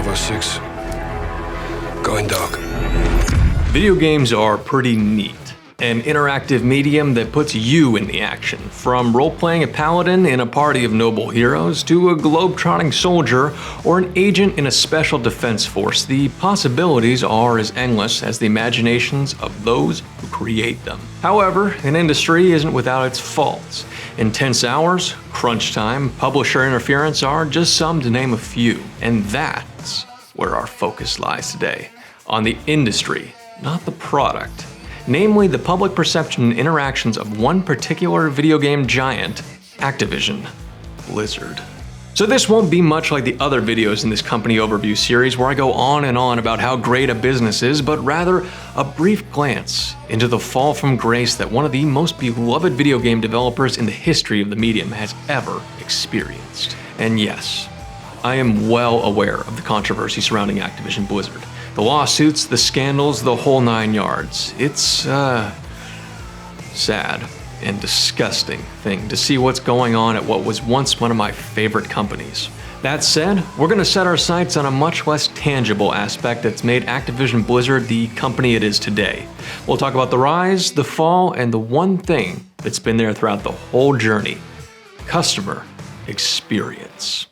Bravo 6. Going dark. Video games are pretty neat. An interactive medium that puts you in the action. From role-playing a paladin in a party of noble heroes to a globe-trotting soldier or an agent in a special defense force, the possibilities are as endless as the imaginations of those who create them. However, an industry isn't without its faults. Intense hours, crunch time, publisher interference are just some to name a few. And that's where our focus lies today. On the industry, not the product. Namely, the public perception and interactions of one particular video game giant, Activision Blizzard. So this won't be much like the other videos in this company overview series where I go on and on about how great a business is, but rather a brief glance into the fall from grace that one of the most beloved video game developers in the history of the medium has ever experienced. And yes, I am well aware of the controversy surrounding Activision Blizzard. The lawsuits, the scandals, the whole 9 yards. It's sad and disgusting thing to see what's going on at what was once one of my favorite companies. That said, we're going to set our sights on a much less tangible aspect that's made Activision Blizzard the company it is today. We'll talk about the rise, the fall, and the one thing that's been there throughout the whole journey: customer experience.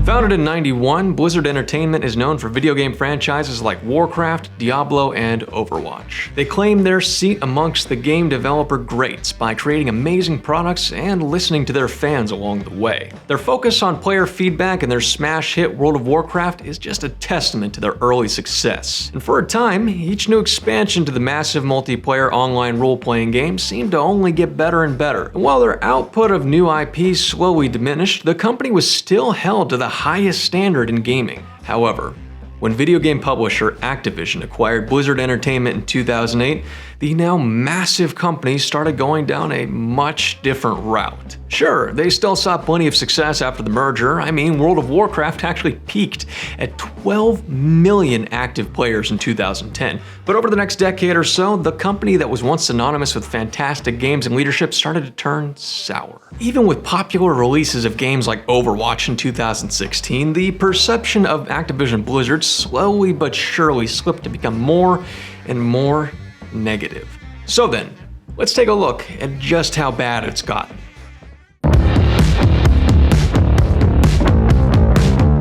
Founded in '91, Blizzard Entertainment is known for video game franchises like Warcraft, Diablo, and Overwatch. They claim their seat amongst the game developer greats by creating amazing products and listening to their fans along the way. Their focus on player feedback and their smash hit World of Warcraft is just a testament to their early success. And for a time, each new expansion to the massive multiplayer online role-playing game seemed to only get better and better. And while their output of new IPs slowly diminished, the company was still held to the highest standard in gaming. However, when video game publisher Activision acquired Blizzard Entertainment in 2008, the now massive company started going down a much different route. Sure, they still saw plenty of success after the merger. I mean, World of Warcraft actually peaked at 12 million active players in 2010. But over the next decade or so, the company that was once synonymous with fantastic games and leadership started to turn sour. Even with popular releases of games like Overwatch in 2016, the perception of Activision Blizzard slowly but surely slipped to become more and more negative. So then, let's take a look at just how bad it's gotten.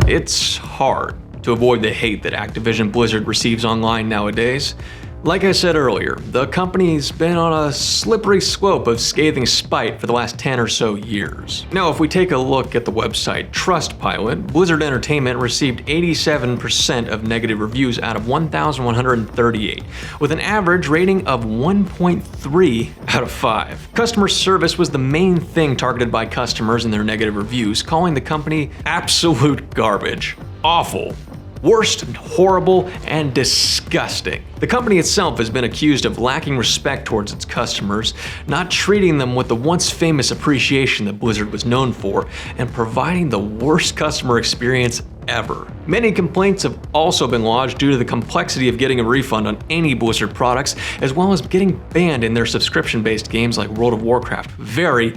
It's hard to avoid the hate that Activision Blizzard receives online nowadays. Like I said earlier, the company's been on a slippery slope of scathing spite for the last 10 or so years. Now, if we take a look at the website Trustpilot, Blizzard Entertainment received 87% of negative reviews out of 1,138, with an average rating of 1.3 out of 5. Customer service was the main thing targeted by customers in their negative reviews, calling the company absolute garbage, awful, worst, horrible, and disgusting. The company itself has been accused of lacking respect towards its customers, not treating them with the once famous appreciation that Blizzard was known for, and providing the worst customer experience ever. Many complaints have also been lodged due to the complexity of getting a refund on any Blizzard products, as well as getting banned in their subscription-based games like World of Warcraft very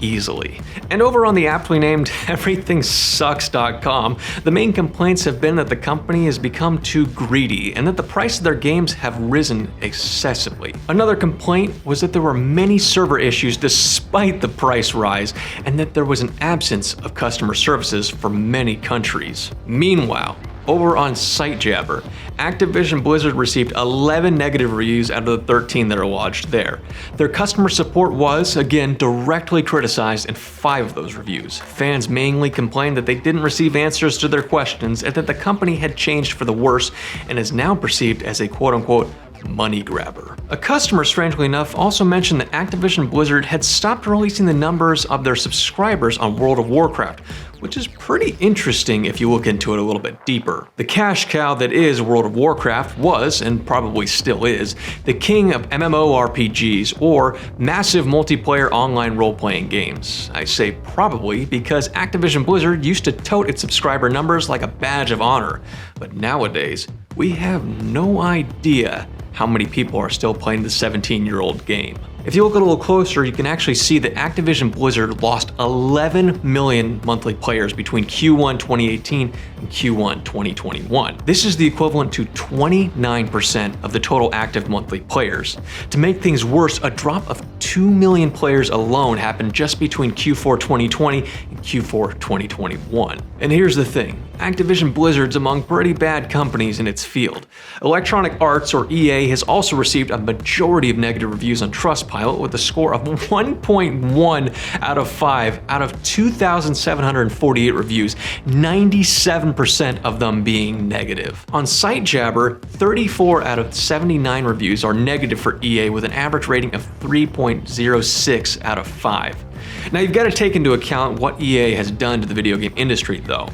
easily. And over on the aptly named everythingsucks.com, the main complaints have been that the company has become too greedy and that the price of their games have risen excessively. Another complaint was that there were many server issues despite the price rise and that there was an absence of customer services for many countries. Meanwhile, over on SiteJabber, Activision Blizzard received 11 negative reviews out of the 13 that are lodged there. Their customer support was, again, directly criticized in 5 of those reviews. Fans mainly complained that they didn't receive answers to their questions and that the company had changed for the worse and is now perceived as a quote-unquote money grabber. A customer, strangely enough, also mentioned that Activision Blizzard had stopped releasing the numbers of their subscribers on World of Warcraft, which is pretty interesting if you look into it a little bit deeper. The cash cow that is World of Warcraft was, and probably still is, the king of MMORPGs, or massive multiplayer online role-playing games. I say probably because Activision Blizzard used to tote its subscriber numbers like a badge of honor, but nowadays, we have no idea how many people are still playing the 17-year-old game. If you look a little closer, you can actually see that Activision Blizzard lost 11 million monthly players between Q1 2018 and Q1 2021. This is the equivalent to 29% of the total active monthly players. To make things worse, a drop of 2 million players alone happened just between Q4 2020 and Q4 2021. And here's the thing, Activision Blizzard's among pretty bad companies in its field. Electronic Arts, or EA, has also received a majority of negative reviews on Trustpilot with a score of 1.1 out of 5 out of 2,748 reviews, 97% of them being negative. On SiteJabber, 34 out of 79 reviews are negative for EA with an average rating of 3.06 out of 5. Now you've got to take into account what EA has done to the video game industry though.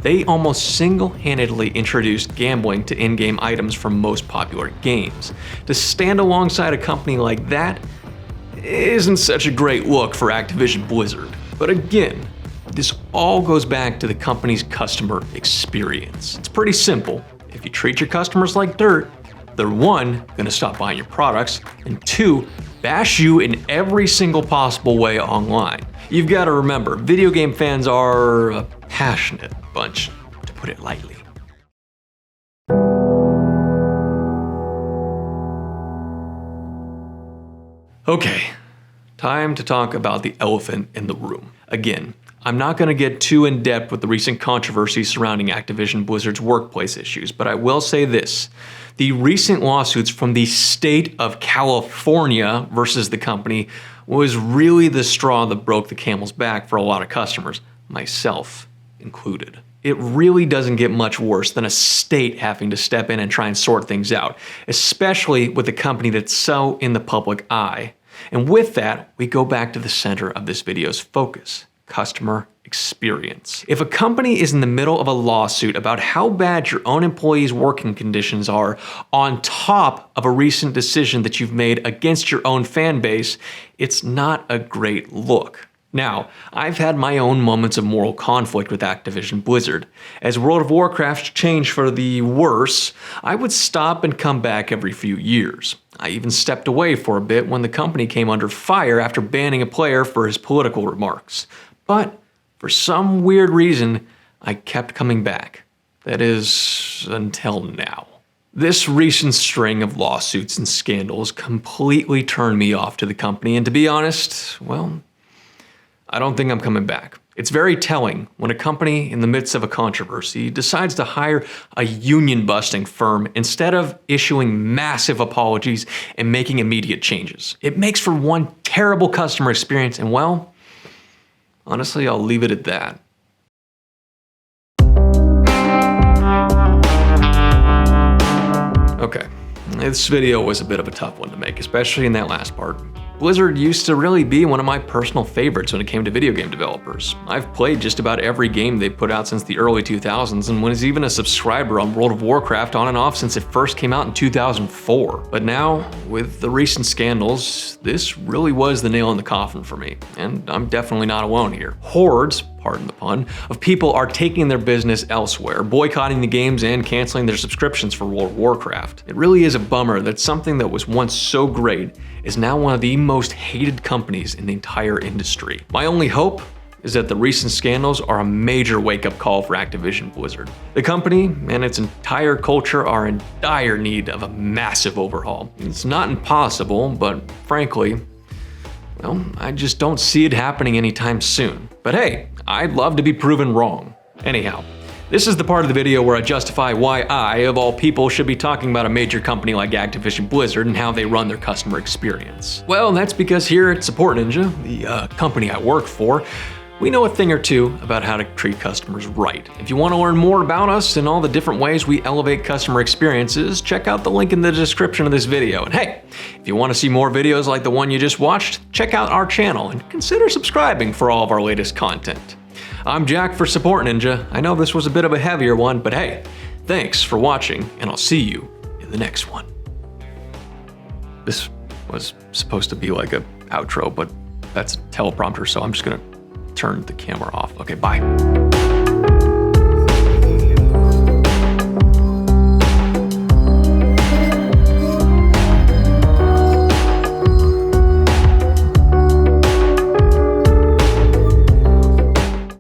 They almost single-handedly introduced gambling to in-game items for most popular games. To stand alongside a company like that isn't such a great look for Activision Blizzard. But again, this all goes back to the company's customer experience. It's pretty simple. If you treat your customers like dirt, they're 1, gonna stop buying your products, and 2, bash you in every single possible way online. You've got to remember, video game fans are a passionate bunch, to put it lightly. Okay, time to talk about the elephant in the room. Again, I'm not going to get too in-depth with the recent controversy surrounding Activision Blizzard's workplace issues, but I will say this. The recent lawsuits from the state of California versus the company was really the straw that broke the camel's back for a lot of customers, myself included. It really doesn't get much worse than a state having to step in and try and sort things out, especially with a company that's so in the public eye. And with that, we go back to the center of this video's focus, customer experience. If a company is in the middle of a lawsuit about how bad your own employees' working conditions are, on top of a recent decision that you've made against your own fan base, it's not a great look. Now, I've had my own moments of moral conflict with Activision Blizzard. As World of Warcraft changed for the worse, I would stop and come back every few years. I even stepped away for a bit when the company came under fire after banning a player for his political remarks. But for some weird reason, I kept coming back. That is, until now. This recent string of lawsuits and scandals completely turned me off to the company, and to be honest, well, I don't think I'm coming back. It's very telling when a company in the midst of a controversy decides to hire a union-busting firm instead of issuing massive apologies and making immediate changes. It makes for one terrible customer experience, and well, honestly, I'll leave it at that. Okay, this video was a bit of a tough one to make, especially in that last part. Blizzard used to really be one of my personal favorites when it came to video game developers. I've played just about every game they've put out since the early 2000s and was even a subscriber on World of Warcraft on and off since it first came out in 2004. But now, with the recent scandals, this really was the nail in the coffin for me, and I'm definitely not alone here. Hordes, pardon the pun, of people are taking their business elsewhere, boycotting the games and canceling their subscriptions for World of Warcraft. It really is a bummer that something that was once so great is now one of the most hated companies in the entire industry. My only hope is that the recent scandals are a major wake-up call for Activision Blizzard. The company and its entire culture are in dire need of a massive overhaul. It's not impossible, but frankly, well, I just don't see it happening anytime soon. But hey, I'd love to be proven wrong. Anyhow, this is the part of the video where I justify why I, of all people, should be talking about a major company like Activision Blizzard and how they run their customer experience. Well, that's because here at SupportNinja, the company I work for, we know a thing or two about how to treat customers right. If you want to learn more about us and all the different ways we elevate customer experiences, check out the link in the description of this video. And hey, if you want to see more videos like the one you just watched, check out our channel and consider subscribing for all of our latest content. I'm Jack for Support Ninja. I know this was a bit of a heavier one, but hey, thanks for watching, and I'll see you in the next one. This was supposed to be like a outro, but that's a teleprompter, so I'm just gonna turn the camera off. Okay, bye.